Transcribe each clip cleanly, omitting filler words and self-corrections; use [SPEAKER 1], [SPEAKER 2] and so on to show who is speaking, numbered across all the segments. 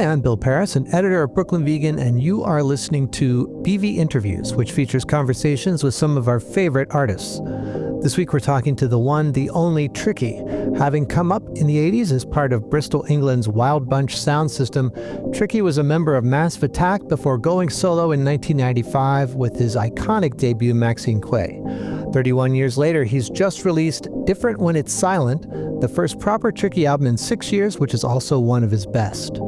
[SPEAKER 1] Hi, I'm Bill Paris, an editor of Brooklyn Vegan, and you are listening to BV Interviews, which features conversations with some of our favorite artists. This week we're talking to the one, the only Tricky. Having come up in the 80s as part of Bristol, England's Wild Bunch Soundsystem, Tricky was a member of Massive Attack before going solo in 1995 with his iconic debut Maxinequaye. 31 years later, he's just released Different When It's Silent, the first proper Tricky album in 6 years, which is also one of his best.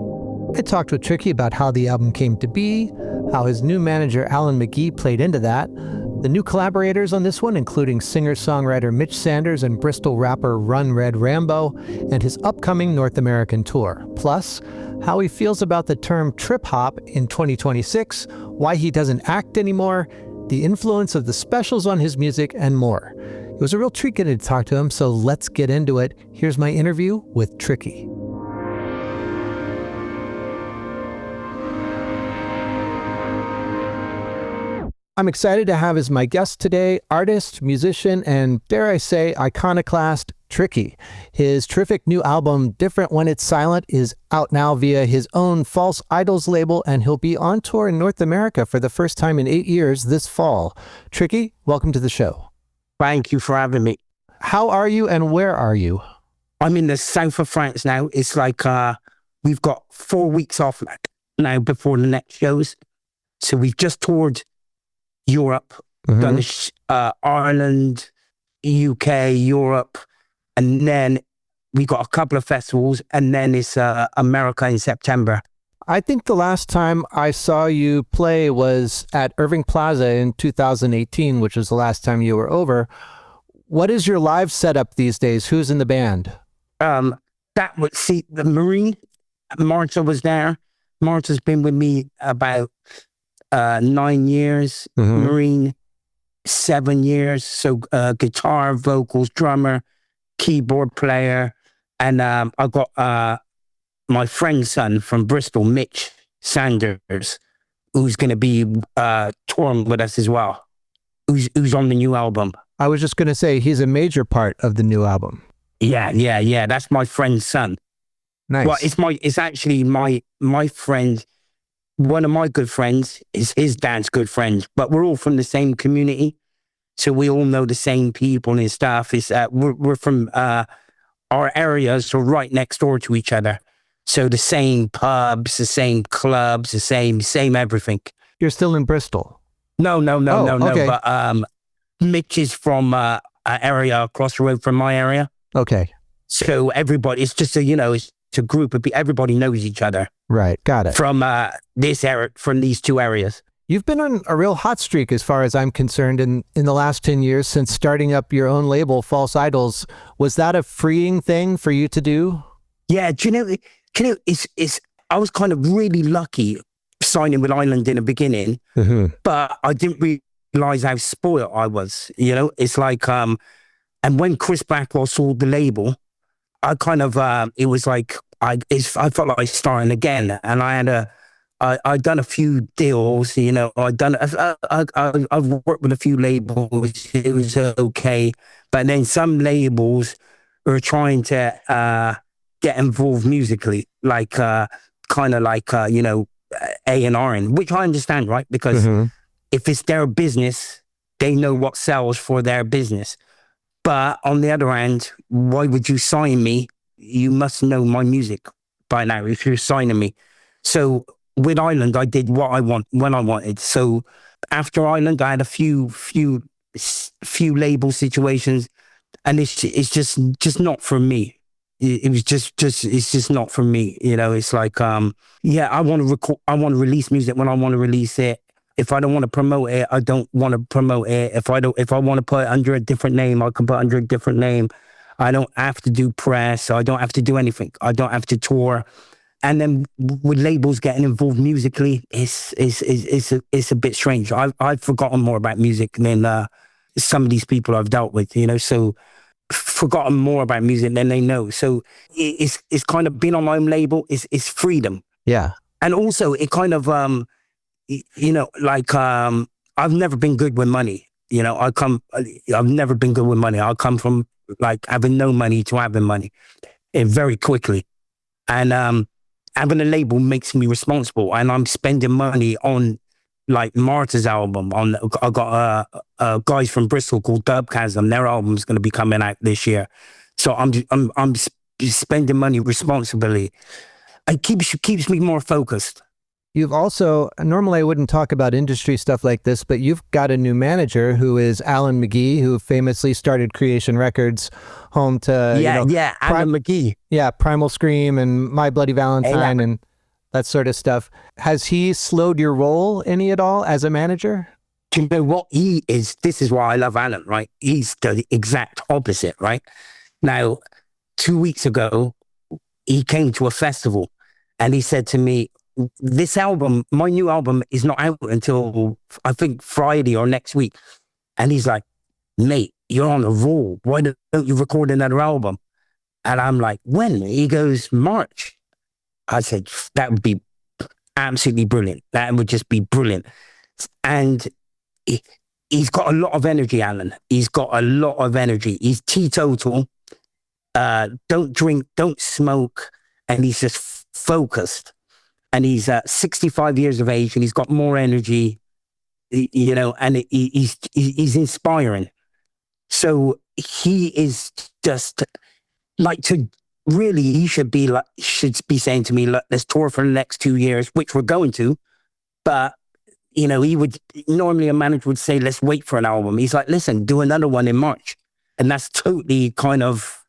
[SPEAKER 1] I talked with Tricky about how the album came to be, how his new manager Alan McGee played into that, the new collaborators on this one, including singer-songwriter Mitch Sanders and Bristol rapper Run Red Rambo, and his upcoming North American tour. Plus, how he feels about the term trip-hop in 2026, why he doesn't act anymore, the influence of the specials on his music, and more. It was a real treat getting to talk to him, so let's get into it. Here's my interview with Tricky. I'm excited to have as my guest today, artist, musician, and dare I say, iconoclast Tricky. His terrific new album, Different When It's Silent, is out now via his own False Idols label, and he'll be on tour in North America for the first time in 8 years this fall. Tricky, welcome to the show.
[SPEAKER 2] Thank you for having me.
[SPEAKER 1] How are you and where are you?
[SPEAKER 2] I'm in the south of France now. It's like we've got 4 weeks off now before the next shows. So we've just toured Europe, done Ireland, UK, Europe, and then we got a couple of festivals, and then it's America in September.
[SPEAKER 1] I think the last time I saw you play was at Irving Plaza in 2018, which was the last time you were over. What is your live setup these days? Who's in the band?
[SPEAKER 2] That would see the Marine. Marta was there. Marta's been with me about 9 years, Marine 7 years. So guitar, vocals, drummer, keyboard player, and I got my friend's son from Bristol, Mitch Sanders, who's going to be touring with us as well. Who's on the new album?
[SPEAKER 1] I was just going to say he's a major part of the new album.
[SPEAKER 2] Yeah. That's my friend's son.
[SPEAKER 1] Nice.
[SPEAKER 2] Well, it's actually my friend. One of my good friends is his dad's good friend, but we're all from the same community, so we all know the same people and stuff. It's we're from our areas are right next door to each other, so the same pubs, the same clubs, the same everything.
[SPEAKER 1] You're still in Bristol?
[SPEAKER 2] No.
[SPEAKER 1] Okay.
[SPEAKER 2] But Mitch is from an area across the road from my area.
[SPEAKER 1] Okay.
[SPEAKER 2] So everybody, it's just it's a group of people. Everybody knows each other.
[SPEAKER 1] Right, got it.
[SPEAKER 2] From this area, from these two areas.
[SPEAKER 1] You've been on a real hot streak as far as I'm concerned in the last 10 years since starting up your own label, False Idols. Was that a freeing thing for you to do?
[SPEAKER 2] Yeah, do you know, it's I was kind of really lucky signing with Island in the beginning, but I didn't realize how spoiled I was. It's like, and when Chris Blackwell saw the label, I kind of, it was like, I felt like starting again, and I'd done a few deals, I've worked with a few labels, it was okay, but then some labels are trying to get involved musically, like, kind of like, A&R, which I understand, right? Because if it's their business, they know what sells for their business. But on the other hand, why would you sign me? You must know my music by now if you're signing me. So with Island, I did what I want when I wanted. So after Island, I had a few label situations, and it's just not for me. It was it's just not for me. It's like I want to record, I want to release music when I want to release it. If I don't want to promote it, I don't want to promote it. If I want to put it under a different name, I can put it under a different name. I don't have to do press. I don't have to do anything. I don't have to tour. And then with labels getting involved musically, it's a bit strange. I've forgotten more about music than some of these people I've dealt with. So forgotten more about music than they know. So it's kind of being on my own label. It's freedom.
[SPEAKER 1] Yeah.
[SPEAKER 2] And also it kind of I've never been good with money. I've never been good with money. I come from like having no money to having money very quickly. And having a label makes me responsible, and I'm spending money on like Marta's album. I got guys from Bristol called Dubchasm. Their album's going to be coming out this year, so I'm spending money responsibly. It keeps me more focused.
[SPEAKER 1] You've also, normally I wouldn't talk about industry stuff like this, but you've got a new manager who is Alan McGee, who famously started Creation Records, home to
[SPEAKER 2] Alan McGee.
[SPEAKER 1] Yeah, Primal Scream and My Bloody Valentine and that sort of stuff. Has he slowed your role any at all as a manager?
[SPEAKER 2] Do you know what he is? This is why I love Alan, right? He's the exact opposite, right? Now, 2 weeks ago, he came to a festival and he said to me, this album, my new album is not out until I think Friday or next week. And he's like, mate, you're on a roll. Why don't you record another album? And I'm like, when? He goes, March. I said, that would be absolutely brilliant. That would just be brilliant. And he's got a lot of energy, Alan. He's got a lot of energy. He's teetotal, don't drink, don't smoke. And he's just focused. And he's 65 years of age, and he's got more energy, you know, and he's inspiring. So he is just like he should be saying to me, look, let's tour for the next 2 years, which we're going to. But, you know, normally a manager would say, let's wait for an album. He's like, listen, do another one in March. And that's totally kind of,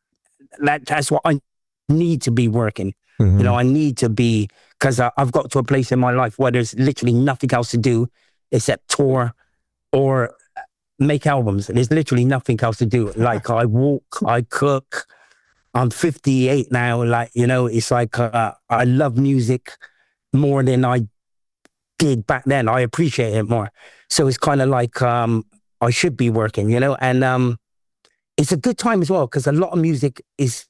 [SPEAKER 2] that's what I need to be working. Mm-hmm. You know, I need to be, because I've got to a place in my life where there's literally nothing else to do except tour or make albums. There's literally nothing else to do. Like I walk, I cook. I'm 58 now. Like, you know, it's like I love music more than I did back then. I appreciate it more. So it's kind of like I should be working, you know, and it's a good time as well because a lot of music is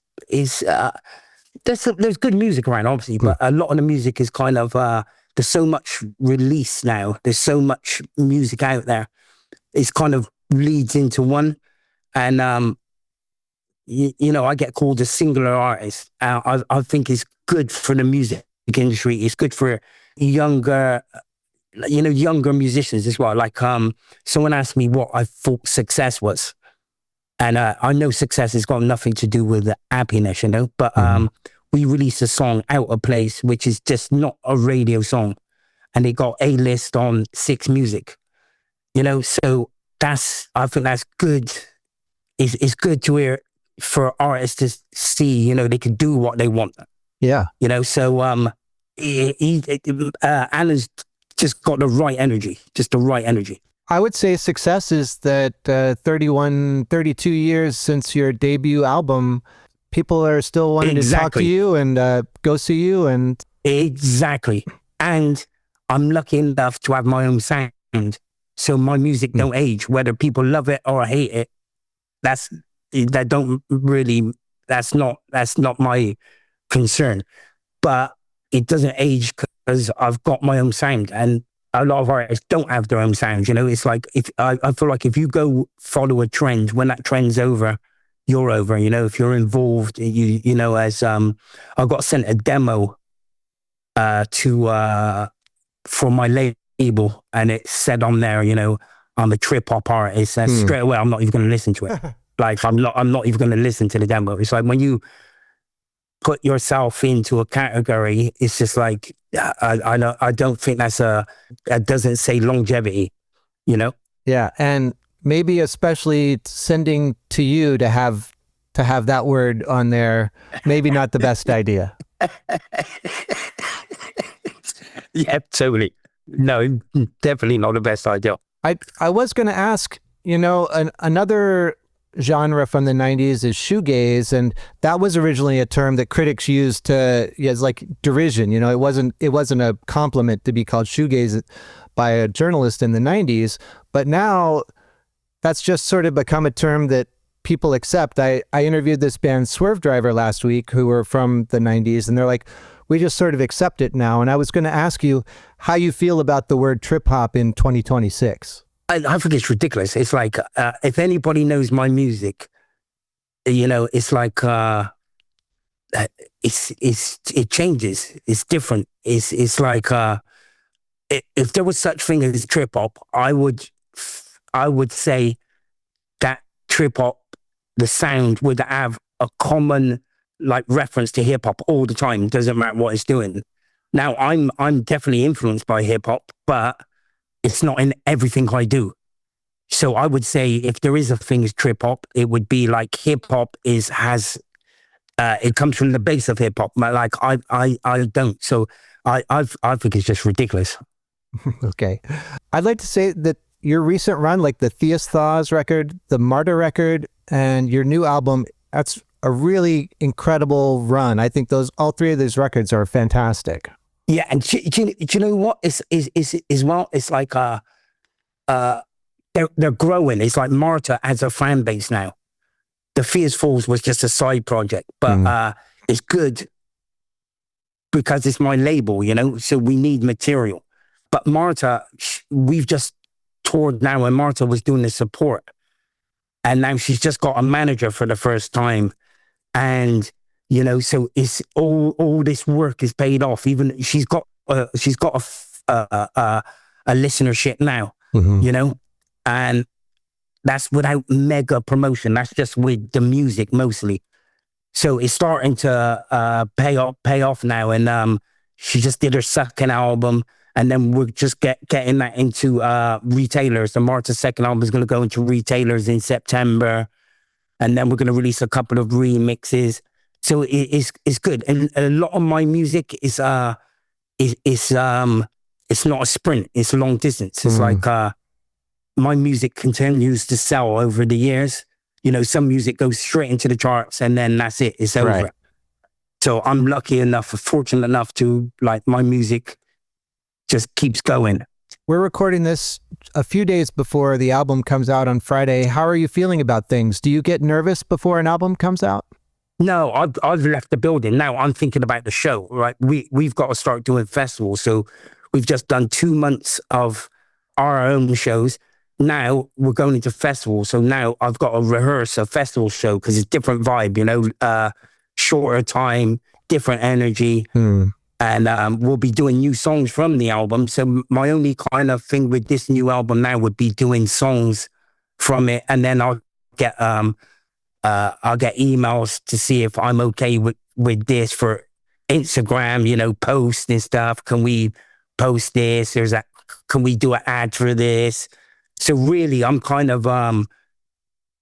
[SPEAKER 2] there's good music around, obviously, but a lot of the music is kind of, there's so much release now. There's so much music out there. It's kind of leads into one. And, you know, I get called a singular artist. I think it's good for the music industry. It's good for younger musicians as well. Like, someone asked me what I thought success was. And I know success has got nothing to do with the happiness, you know, but we released a song, Out of Place, which is just not a radio song. And it got A-list on 6 Music, you know, so I think that's good. It's good to hear for artists to see, you know, they can do what they want.
[SPEAKER 1] Yeah.
[SPEAKER 2] You know, so Alan's just got the right energy, just the right energy.
[SPEAKER 1] I would say success is that 32 years since your debut album, people are still wanting to talk to you and go see you. And
[SPEAKER 2] exactly. And I'm lucky enough to have my own sound. So my music don't age, whether people love it or hate it. That's not my concern. But it doesn't age because I've got my own sound, and a lot of artists don't have their own sound. You know, it's like I feel like if you go follow a trend, when that trend's over, you're over. You know, if you're involved, you know, as I got sent a demo for my label, and it said on there, you know, I'm a trip hop artist. And straight away, I'm not even going to listen to it. Like I'm not even going to listen to the demo. It's like when you put yourself into a category, it's just like I don't think that doesn't say longevity, you know?
[SPEAKER 1] Yeah, and maybe especially sending to you to have that word on there, maybe not the best idea.
[SPEAKER 2] Yeah, totally. No, definitely not the best idea.
[SPEAKER 1] I was going to ask, you know, another genre from the 90s is shoegaze, and that was originally a term that critics used as like derision. You know, it wasn't a compliment to be called shoegaze by a journalist in the 90s, but now that's just sort of become a term that people accept. I interviewed this band Swerve Driver last week who were from the 90s, and they're like, we just sort of accept it now. And I was going to ask you how you feel about the word trip hop in 2026.
[SPEAKER 2] I think it's ridiculous. It's like, if anybody knows my music, you know, it's like, it changes. It's different. It's like if there was such thing as trip hop, I would say that trip hop, the sound would have a common like reference to hip hop all the time. Doesn't matter what it's doing. Now I'm definitely influenced by hip hop, but it's not in everything I do. So I would say if there is a thing as trip hop, it would be like hip hop has it comes from the base of hip hop. Like I don't. So I think it's just ridiculous.
[SPEAKER 1] Okay. I'd like to say that your recent run, like the Theus Thaws record, the Marta record, and your new album, that's a really incredible run. I think all three of these records are fantastic.
[SPEAKER 2] Yeah, and do you know what? It's like they're growing. It's like Marta has a fan base now. The Fierce Falls was just a side project, but it's good because it's my label, you know, so we need material. But Marta, we've just toured now, and Marta was doing the support. And now she's just got a manager for the first time. And, you know, so it's all this work is paid off. Even she's got a listenership now, you know, and that's without mega promotion. That's just with the music mostly. So it's starting to pay off now. And she just did her second album, and then we're just getting that into retailers. The Marta's second album is going to go into retailers in September, and then we're going to release a couple of remixes. So it's good. And a lot of my music is it's not a sprint. It's a long distance. It's like my music continues to sell over the years. You know, some music goes straight into the charts, and then that's it. It's over. Right. So I'm lucky enough, fortunate enough to like my music just keeps going.
[SPEAKER 1] We're recording this a few days before the album comes out on Friday. How are you feeling about things? Do you get nervous before an album comes out?
[SPEAKER 2] No, I've left the building. Now I'm thinking about the show, right? We've got to start doing festivals. So we've just done 2 months of our own shows. Now we're going into festivals. So now I've got to rehearse a festival show because it's different vibe, you know, shorter time, different energy. And we'll be doing new songs from the album. So my only kind of thing with this new album now would be doing songs from it. And then I'll get emails to see if I'm okay with this for Instagram, you know, posts and stuff. Can we post this? Can we do an ad for this? So really, I'm kind of, I'm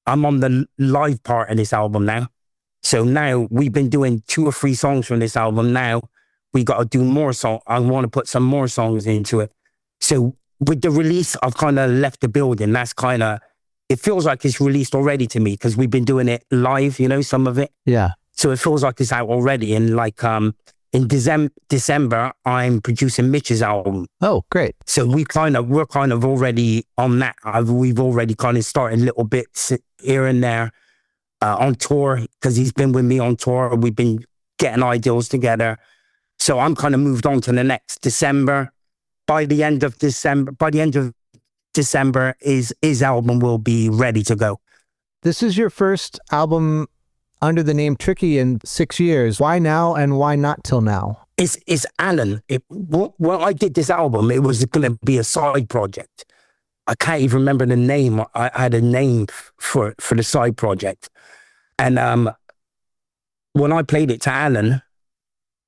[SPEAKER 2] on the live part of this album now. So now we've been doing 2 or 3 songs from this album. Now we got to do more songs. I want to put some more songs into it. So with the release, I've kind of left the building. That's kind of, it feels like it's released already to me because we've been doing it live, you know, some of it.
[SPEAKER 1] Yeah.
[SPEAKER 2] So it feels like it's out already. And like in December, I'm producing Mitch's album.
[SPEAKER 1] Oh, great.
[SPEAKER 2] So we're kind of already on that. We've already kind of started little bits here and there on tour because he's been with me on tour. We've been getting ideas together. So I'm kind of moved on to the next December. By the end of December, his album will be ready to go.
[SPEAKER 1] This is your first album under the name Tricky in 6 years. Why now and why not till now?
[SPEAKER 2] It's Alan. When I did this album, it was going to be a side project. I can't even remember the name. I had a name for the side project. And when I played it to Alan,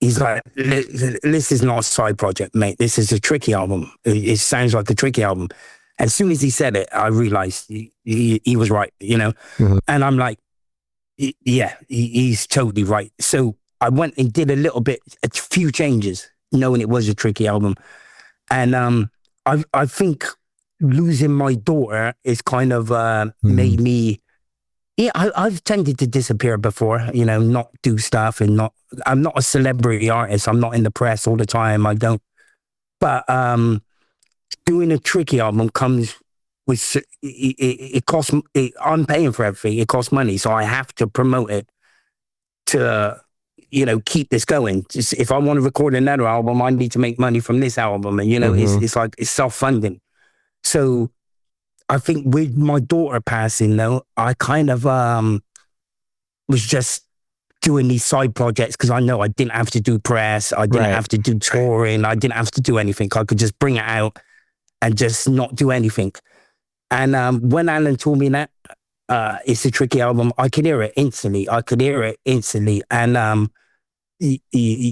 [SPEAKER 2] he's like, this is not a side project, mate. This is a Tricky album. It sounds like a Tricky album. As soon as he said it, I realized he was right, you know? And I'm like, yeah, he's totally right. So I went and did a few changes, knowing it was a Tricky album. And I think losing my daughter is kind of made me, I've tended to disappear before, you know, not do stuff I'm not a celebrity artist. I'm not in the press all the time. I don't. But doing a Tricky album comes with, it costs, I'm paying for everything. It costs money. So I have to promote it to, you know, keep this going. Just, if I want to record another album, I need to make money from this album. And, you know, it's like, it's self-funding. So I think with my daughter passing though, I kind of was just doing these side projects because I know I didn't have to do press, I didn't have to do touring, I didn't have to do anything. I could just bring it out and just not do anything. And when Alan told me that, it's a Tricky album, I could hear it instantly. And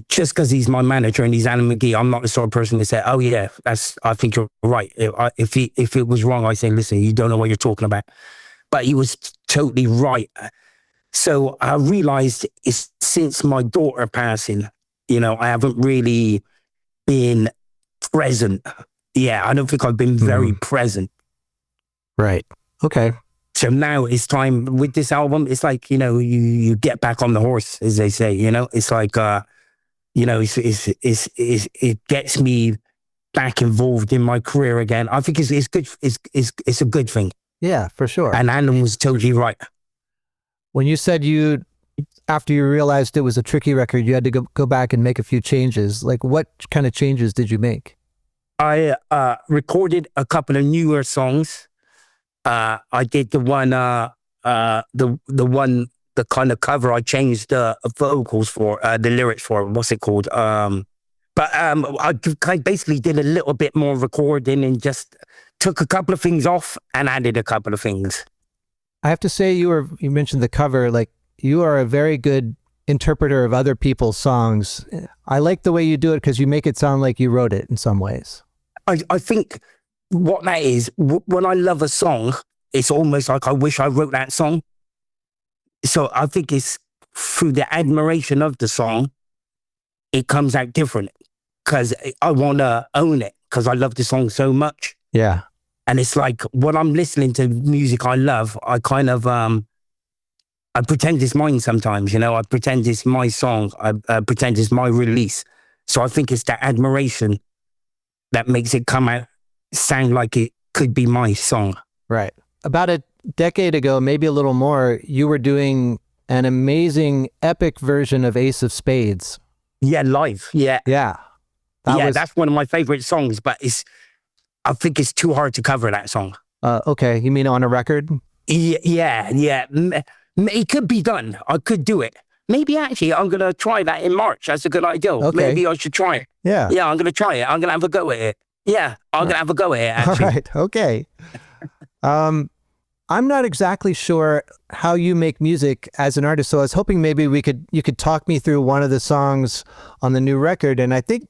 [SPEAKER 2] just because he's my manager and he's Alan McGee, I'm not the sort of person to say, oh yeah, I think you're right. If it was wrong, I say, listen, you don't know what you're talking about. But he was totally right. So I realized it's since my daughter passing, I haven't really been present. Yeah, I don't think I've been very present. Right. Okay. So now it's time with this album. It's like, you get back on the horse, as they say, it's like, it gets me back involved in my career again. I think it's good. It's a good thing. Yeah, for sure. And Alan was totally right. When you said after you realized it was a Tricky record, you had to go back and make a few changes. Like what kind of changes did you make? I recorded a couple of newer songs. I did the one, the kind of cover I changed the vocals for, the lyrics for, what's it called? But I basically did a little bit more recording and just took a couple of things off and added a couple of things. I have to say, you mentioned the cover, like you are a very good interpreter of other people's songs. I like the way you do it because you make it sound like you wrote it in some ways. I think what that is, when I love a song, it's almost like I wish I wrote that song. So I think it's through the admiration of the song, it comes out different because I want to own it because I love the song so much. Yeah. And it's like when I'm listening to music I love, I kind of, I pretend it's mine sometimes, I pretend it's my song. I pretend it's my release. So I think it's that admiration that makes it come out, sound like it could be my song. Right. About a decade ago, maybe a little more, you were doing an amazing epic version of Ace of Spades. Yeah, live. Yeah. Yeah. That's one of my favorite songs, but I think it's too hard to cover that song. Okay. You mean on a record? Yeah. It could be done. I could do it. Maybe actually I'm going to try that in March. That's a good idea. Okay. Maybe I should try it. Yeah. Yeah, I'm going to try it. I'm going to have a go at it. Yeah, I'm going to have a go at it, actually. All right. Okay. I'm not exactly sure how you make music as an artist, so I was hoping maybe you could talk me through one of the songs on the new record. And I think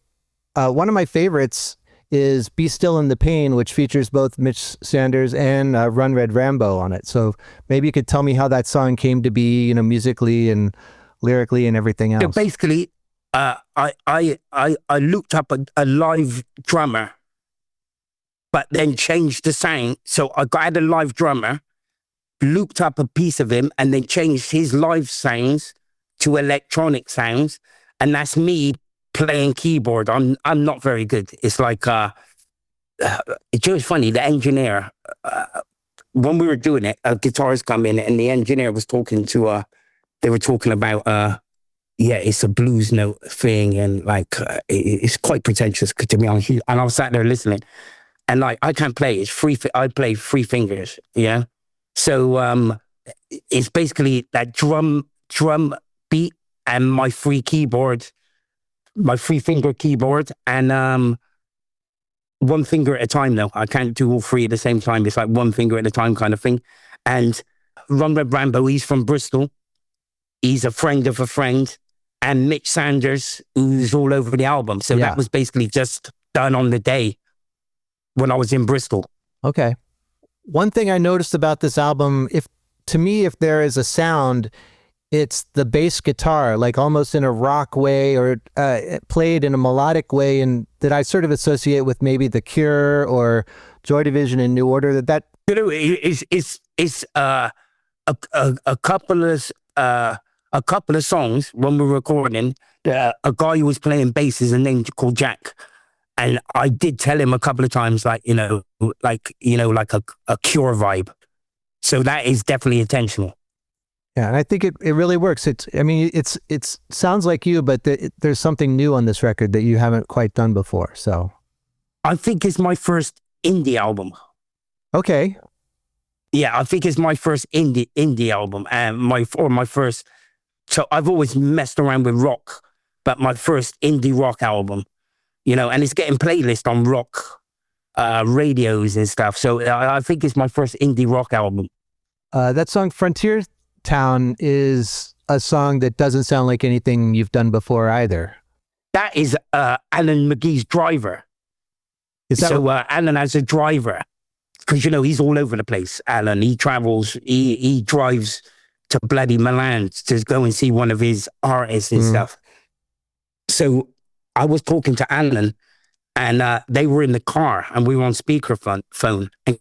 [SPEAKER 2] one of my favorites is Be Still in the Pain, which features both Mitch Sanders and Run Red Rambo on it. So maybe you could tell me how that song came to be, musically and lyrically and everything else. So basically, I looked up a live drummer, but then changed the sound. So I got a live drummer, looped up a piece of him, and then changed his live sounds to electronic sounds. And that's me playing keyboard. I'm not very good. It's like, it's just funny, the engineer, when we were doing it, a guitarist come in and the engineer was talking to, they were talking about, it's a blues note thing. And like, it's quite pretentious to be honest. And I was sat there listening and like, I can't play. It's free. I play three fingers. Yeah. So, it's basically that drum beat and my free keyboard, my free finger keyboard, and one finger at a time though. I can't do all three at the same time. It's like one finger at a time kind of thing. And Run Red Rambo, he's from Bristol. He's a friend of a friend. And Mitch Sanders, who's all over the album. So that was basically just done on the day when I was in Bristol. Okay. One thing I noticed about this album, if there is a sound, it's the bass guitar, like almost in a rock way or played in a melodic way, and that I sort of associate with maybe The Cure or Joy Division and New Order. It's a couple of songs when we were recording. A guy who was playing bass is a name called Jack, and I did tell him a couple of times, like a Cure vibe. So that is definitely intentional. Yeah, and I think it really works. It sounds like you, but there's something new on this record that you haven't quite done before. So, I think it's my first indie album. Okay. Yeah, I think it's my first indie album, and my first So I've always messed around with rock, but my first indie rock album, and it's getting playlist on rock radios and stuff. So I think it's my first indie rock album.
[SPEAKER 1] That song Frontier Town is a song that doesn't sound like anything you've done before either.
[SPEAKER 2] That is Alan McGee's Driver.
[SPEAKER 1] Is that
[SPEAKER 2] so Alan has a driver because, he's all over the place. Alan, he travels, he drives to bloody Milan to go and see one of his artists and stuff. So I was talking to Alan and they were in the car and we were on speakerphone and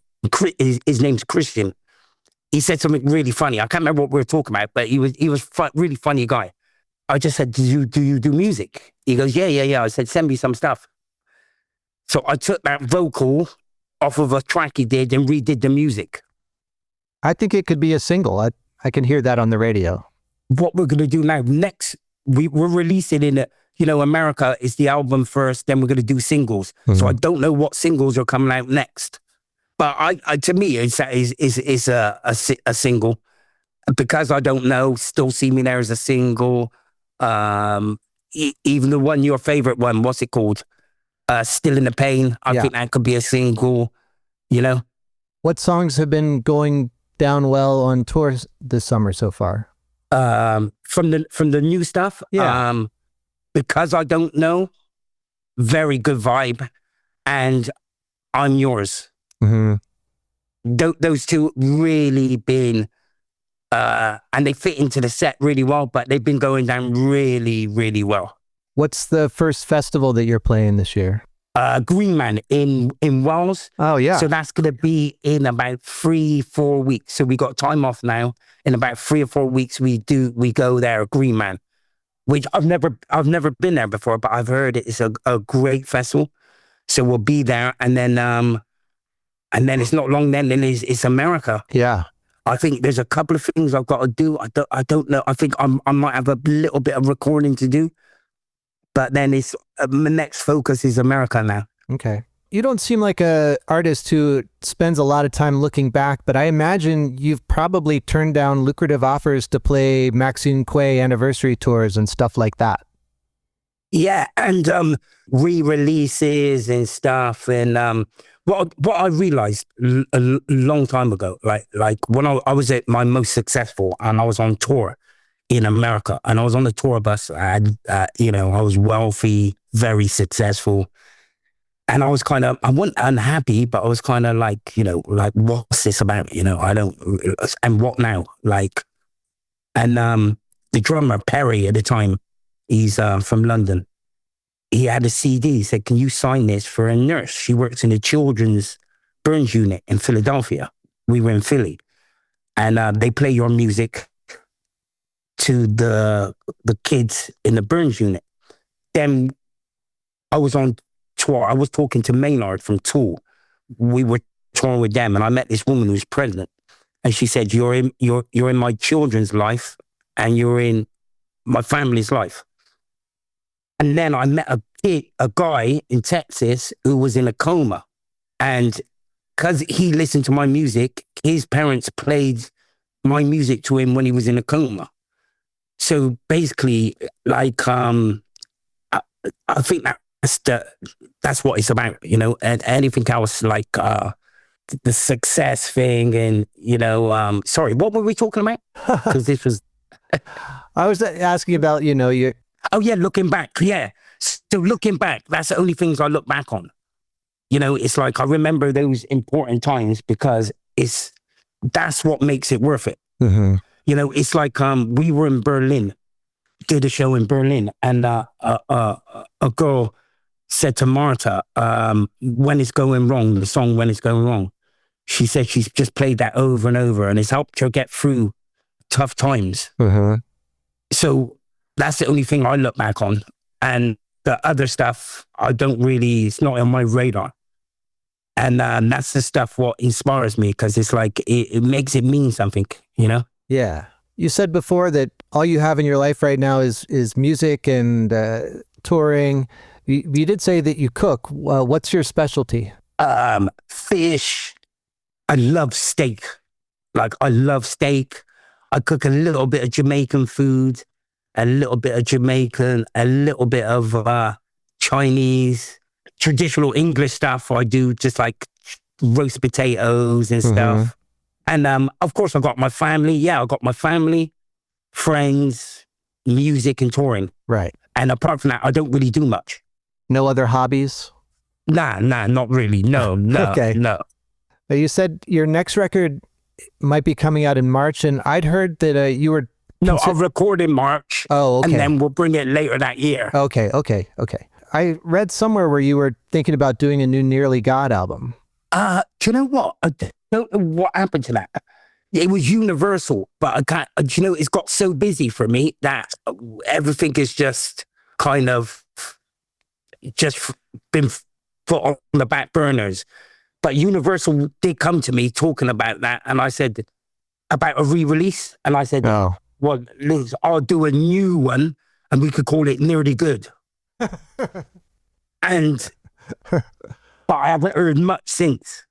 [SPEAKER 2] his name's Christian. He said something really funny. I can't remember what we were talking about, but he was really funny guy. I just said, do you do music? He goes, yeah. I said, send me some stuff. So I took that vocal off of a track he did and redid the music.
[SPEAKER 1] I think it could be a single. I can hear that on the radio.
[SPEAKER 2] What we're going to do now, next, we're releasing in, America is the album first, then we're going to do singles. So I don't know what singles are coming out next. But to me, it's a single. Because I don't know, Still See Me There as a single. Even the one, your favorite one, what's it called? Still in the Pain. I think that could be a single,
[SPEAKER 1] What songs have been going down well on tours this summer so far?
[SPEAKER 2] From the new stuff?
[SPEAKER 1] Yeah.
[SPEAKER 2] Because I Don't Know, very good vibe. And I'm Yours. Those two really been, and they fit into the set really well, but they've been going down really, really well.
[SPEAKER 1] What's the first festival that you're playing this year?
[SPEAKER 2] Green Man in Wales.
[SPEAKER 1] Oh, yeah.
[SPEAKER 2] So that's going to be in about 3-4 weeks. So we got time off now. In about 3 or 4 weeks, we go there, Green Man, which I've never been there before, but I've heard it's a great festival. So we'll be there, and then it's not long. Then it's America.
[SPEAKER 1] Yeah.
[SPEAKER 2] I think there's a couple of things I've got to do. I don't know. I think I might have a little bit of recording to do, but then it's my next focus is America now.
[SPEAKER 1] Okay. You don't seem like a artist who spends a lot of time looking back, but I imagine you've probably turned down lucrative offers to play Maxinequaye anniversary tours and stuff like that.
[SPEAKER 2] Yeah, and re-releases and stuff. And what I realized a long time ago, like when I was at my most successful and I was on tour in America and I was on the tour bus, I was wealthy, very successful. And I was kind of, I wasn't unhappy, but I was kind of like, like, what's this about? And what now? And the drummer, Perry, at the time, he's from London. He had a CD. He said, can you sign this for a nurse? She works in a children's burns unit in Philadelphia. We were in Philly. And they play your music to the kids in the burns unit. Then I was on tour. I was talking to Maynard from Tool. We were touring with them, and I met this woman who was pregnant. And she said, you're in my children's life, and you're in my family's life. And then I met a guy in Texas who was in a coma. And because he listened to my music, his parents played my music to him when he was in a coma. So basically, I think that's what it's about, and anything else like the success thing and, sorry, what were we talking about? Because this was...
[SPEAKER 1] I was asking about, your...
[SPEAKER 2] Oh, yeah, looking back. Yeah. So looking back, that's the only things I look back on. It's like I remember those important times because that's what makes it worth it.
[SPEAKER 1] Mm-hmm.
[SPEAKER 2] It's like we were in Berlin, did a show in Berlin, and a girl said to Marta, When It's Going Wrong, the song When It's Going Wrong, she said she's just played that over and over and it's helped her get through tough times.
[SPEAKER 1] Mm-hmm.
[SPEAKER 2] So that's the only thing I look back on. And the other stuff, it's not on my radar. And that's the stuff what inspires me because it's like, it makes it mean something,
[SPEAKER 1] Yeah. You said before that all you have in your life right now is music and touring. You did say that you cook. What's your specialty?
[SPEAKER 2] Fish. I love steak. I love steak. I cook a little bit of Jamaican food. a little bit of Jamaican, a little bit of Chinese, traditional English stuff. I do just like roast potatoes and stuff. And of course, I got my family. Yeah, I got my family, friends, music, and touring.
[SPEAKER 1] Right.
[SPEAKER 2] And apart from that, I don't really do much.
[SPEAKER 1] No other hobbies?
[SPEAKER 2] Nah, not really. No.
[SPEAKER 1] Okay.
[SPEAKER 2] No.
[SPEAKER 1] You said your next record might be coming out in March, and I'd heard that you were...
[SPEAKER 2] No, I'll record in March.
[SPEAKER 1] Oh, okay.
[SPEAKER 2] And then we'll bring it later that year.
[SPEAKER 1] Okay. I read somewhere where you were thinking about doing a new Nearly God album.
[SPEAKER 2] Do you know what? I don't know what happened to that. It was Universal, but I can't, it's got so busy for me that everything is just kind of just been put on the back burners. But Universal did come to me talking about that. And I said, about a re-release. And I said,
[SPEAKER 1] Oh.
[SPEAKER 2] Well, Liz, I'll do a new one and we could call it Nearly Good. But I haven't heard much since.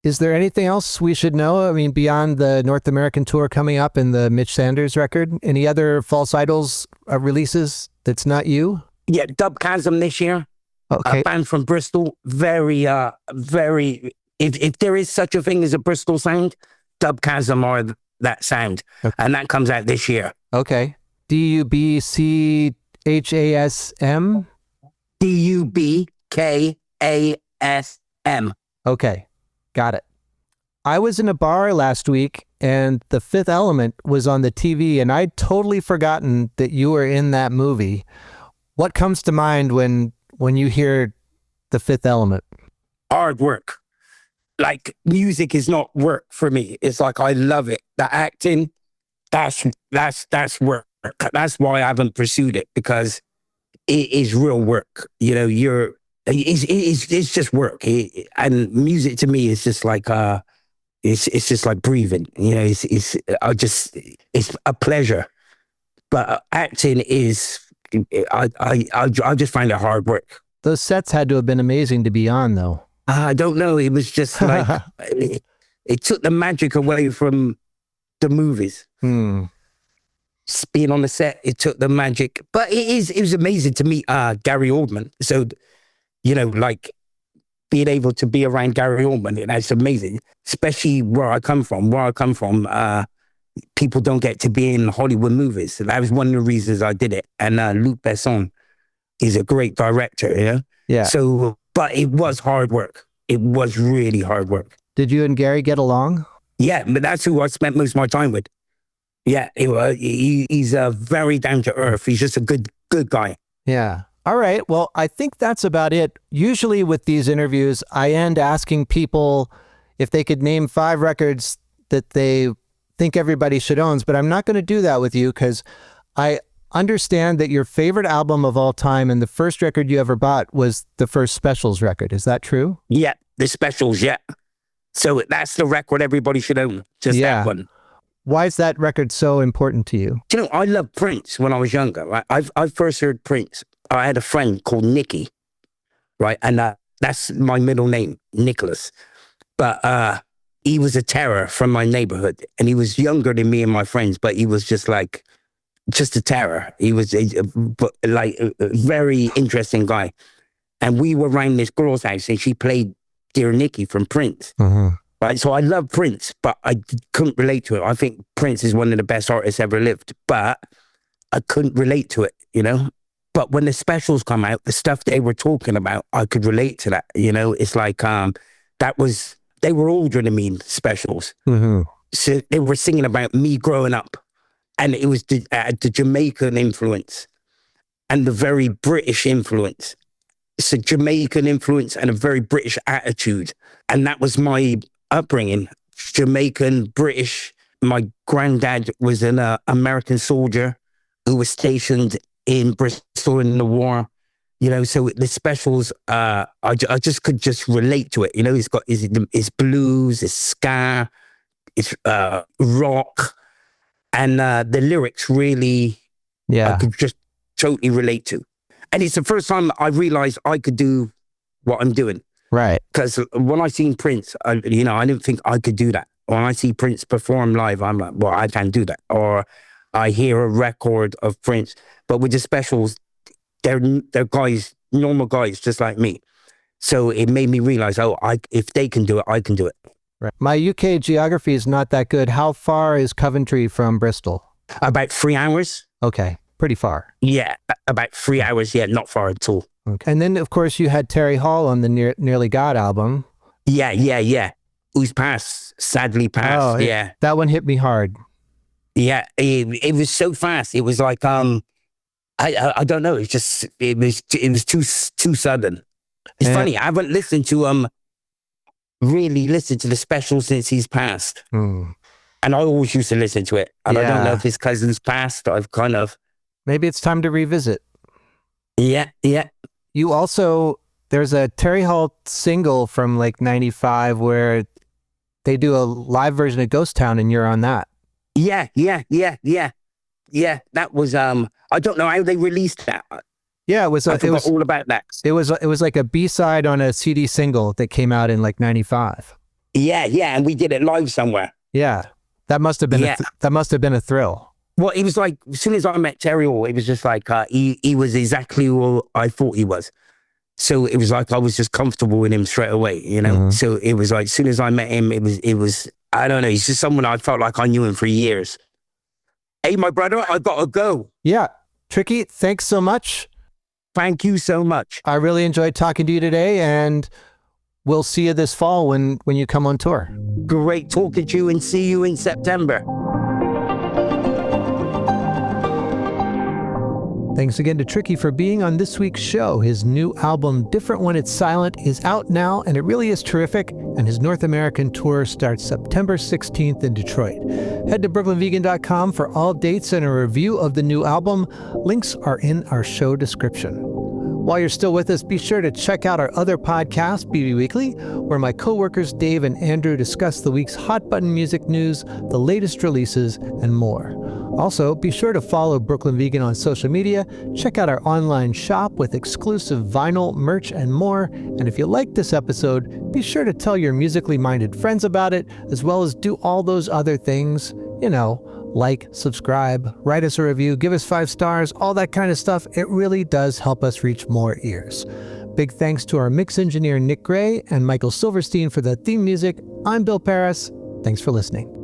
[SPEAKER 1] Is there anything else we should know? I mean, beyond the North American tour coming up and the Mitch Sanders record, any other False Idols releases that's not you?
[SPEAKER 2] Yeah, Dub Chasm this year.
[SPEAKER 1] Okay.
[SPEAKER 2] A band from Bristol. Very, if there is such a thing as a Bristol sound, Dub Chasm are that sound.
[SPEAKER 1] Okay.
[SPEAKER 2] And that comes out this year.
[SPEAKER 1] Okay. DUBCHASM?
[SPEAKER 2] DUBKASM.
[SPEAKER 1] Okay. Got it. I was in a bar last week and The Fifth Element was on the TV and I'd totally forgotten that you were in that movie. What comes to mind when you hear The Fifth Element?
[SPEAKER 2] Hard work. Like, music is not work for me. It's like, I love it. The acting, that's work. That's why I haven't pursued it, because it is real work. It's just work. And music to me is just like, it's just like breathing. It's a pleasure. But acting is, I just find it hard work.
[SPEAKER 1] Those sets had to have been amazing to be on, though.
[SPEAKER 2] I don't know. It was just like, it took the magic away from the movies. Just being on the set, it took the magic. But it was amazing to meet Gary Oldman. So, like being able to be around Gary Oldman, that's amazing. Especially where I come from. People don't get to be in Hollywood movies. So that was one of the reasons I did it. And Luc Besson is a great director,
[SPEAKER 1] Yeah.
[SPEAKER 2] So, but it was hard work. It was really hard work.
[SPEAKER 1] Did you and Gary get along?
[SPEAKER 2] Yeah, but that's who I spent most of my time with. Yeah, he's very down to earth. He's just a good guy.
[SPEAKER 1] Yeah. All right. Well, I think that's about it. Usually with these interviews, I end asking people if they could name 5 records that they think everybody should own, but I'm not going to do that with you because I understand that your favorite album of all time and the first record you ever bought was the first Specials record. Is that true?
[SPEAKER 2] Yeah, the Specials, yeah. So that's the record everybody should own, just that one.
[SPEAKER 1] Why is that record so important to you?
[SPEAKER 2] I loved Prince when I was younger, right? I first heard Prince. I had a friend called Nicky, right? And that's my middle name, Nicholas. But he was a terror from my neighborhood. And he was younger than me and my friends, but he was just a terror. He was a very interesting guy. And we were around this girl's house and she played Dear Nicky from Prince. Right, so I love Prince, but I couldn't relate to it. I think Prince is one of the best artists ever lived, but I couldn't relate to it, But when the Specials come out, the stuff they were talking about, I could relate to that, It's like, they were older than me, Specials. So they were singing about me growing up. And it was the Jamaican influence and the very British influence. It's a Jamaican influence and a very British attitude. And that was my upbringing, Jamaican, British. My granddad was an American soldier who was stationed in Bristol in the war. So the Specials, I just could relate to it. It's blues, it's ska, it's rock, and the lyrics really, I could just totally relate to. And it's the first time I realized I could do what I'm doing.
[SPEAKER 1] Right.
[SPEAKER 2] Because when I seen Prince, I didn't think I could do that. When I see Prince perform live, I'm like, well, I can't do that. Or I hear a record of Prince, but with the specials, they're guys, normal guys, just like me. So it made me realize, if they can do it, I can do it.
[SPEAKER 1] Right. My UK geography is not that good. How far is Coventry from Bristol?
[SPEAKER 2] About 3 hours.
[SPEAKER 1] Okay, pretty far.
[SPEAKER 2] Yeah, about 3 hours. Yeah, not far at all.
[SPEAKER 1] Okay. And then, of course, you had Terry Hall on the Nearly God album.
[SPEAKER 2] Yeah. Who's passed, sadly passed. Yeah.
[SPEAKER 1] That one hit me hard.
[SPEAKER 2] Yeah, it was so fast. It was like, I don't know. It was too sudden. It's funny. I haven't really listened to the special since he's passed. And I always used to listen to it. And I don't know if his cousin's passed. I've kind of...
[SPEAKER 1] Maybe it's time to revisit.
[SPEAKER 2] Yeah.
[SPEAKER 1] You also, there's a Terry Hall single from like 95 where they do a live version of Ghost Town and you're on that.
[SPEAKER 2] Yeah. That was, I don't know how they released that.
[SPEAKER 1] Yeah, it was
[SPEAKER 2] all about that.
[SPEAKER 1] It was like a B-side on a CD single that came out in like 95.
[SPEAKER 2] Yeah, and we did it live somewhere.
[SPEAKER 1] Yeah. That must have been a thrill.
[SPEAKER 2] Well, it was like, as soon as I met Terry Hall, it was just like, he was exactly who I thought he was. So it was like, I was just comfortable with him straight away, you know? Mm-hmm. So it was like, as soon as I met him, it was, I don't know, he's just someone I felt like I knew him for years. Hey, my brother, I gotta go.
[SPEAKER 1] Yeah. Tricky, thanks so much.
[SPEAKER 2] Thank you so much.
[SPEAKER 1] I really enjoyed talking to you today, and we'll see you this fall when you come on tour.
[SPEAKER 2] Great talking to you, and see you in September.
[SPEAKER 1] Thanks again to Tricky for being on this week's show. His new album, Different When It's Silent, is out now, and it really is terrific, and his North American tour starts September 16th in Detroit. Head to brooklynvegan.com for all dates and a review of the new album. Links are in our show description. While you're still with us, be sure to check out our other podcast, BB Weekly, where my co-workers Dave and Andrew discuss the week's hot button music news, the latest releases, and more. Also, be sure to follow Brooklyn Vegan on social media, check out our online shop with exclusive vinyl, merch, and more. And if you liked this episode, be sure to tell your musically minded friends about it, as well as do all those other things, like, subscribe, write us a review, give us 5 stars, all that kind of stuff. It really does help us reach more ears. Big thanks to our mix engineer, Nick Gray, and Michael Silverstein for the theme music. I'm Bill Paris. Thanks for listening.